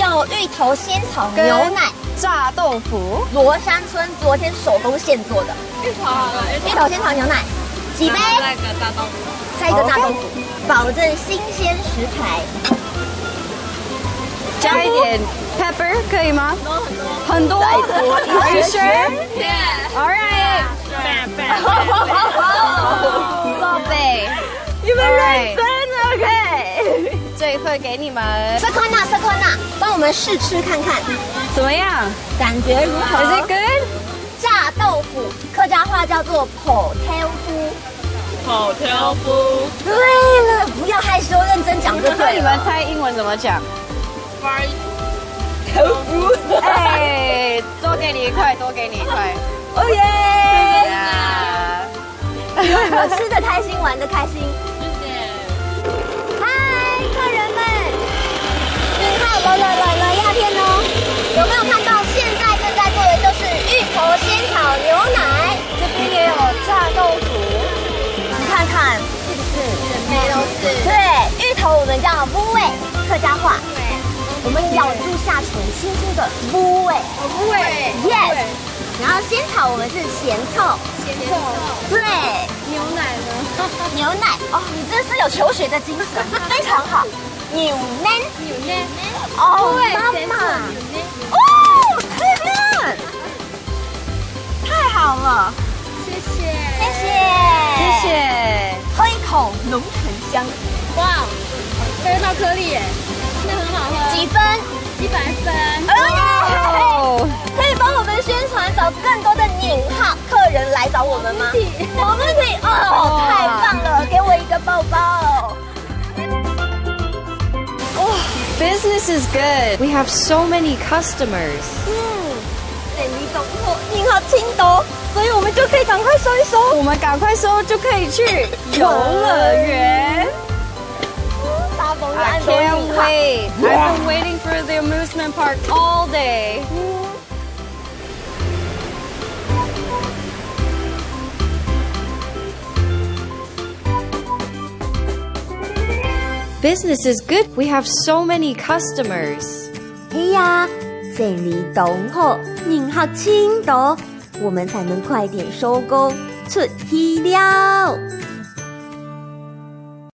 有芋头仙草牛奶、炸豆腐，罗山村昨天手工现做的芋头好了，芋头仙草牛奶，几杯？再一个炸豆腐，再一个炸豆腐，保证新鲜食材。加一点 pepper 可以吗？很多。再多一 Are you 些 sure? 耶 All right. 宝贝，你们认真 OK？这一份给你们，色宽娜，帮我们试吃看看，怎么样感觉如何 ？Is it good? 炸豆腐，客家话叫做破挑夫。好挑夫，对了，不要害羞，认真讲就那对了。你们猜英文怎么讲？挑夫，哎，多给你一块，多给你一块。哦耶！呀，希望你们吃的开心，玩的开心。谢谢。嗨，客人们，你看来鸦片哦，有没有看到？现在正在做的就是芋头仙草牛奶，这边也有炸豆腐，你看看是不是？每都是。对，芋头我们叫乌味，客家话。我们咬住下唇，轻轻的乌味，不会 ，yes。然后仙草我们是咸臭，对，牛奶呢？牛奶哦，你真是有求学的精神，非常好。牛奶，牛奶，哦，妈妈，哦，这边，太好了，谢谢，谢谢，谢谢。喝一口龙泉香，哇，喝到颗粒耶，真的很好喝，几分100分。哦，可以帮我们宣传，找更多的宁浩客人来找我们吗？我们可以哦，太棒了，给我一个抱抱。 Business is good. We have so many customers. 你懂我，宁浩听懂，所以我们就可以赶快收一收。我们赶快收就可以去游乐园。大风 I 安都 can't 宁浩。 wait. I've been waiting for the amusement park all day. Business is good. We have so many customers. 嘿呀，这里懂好，宁浩听懂，我们才能快点收工出去了。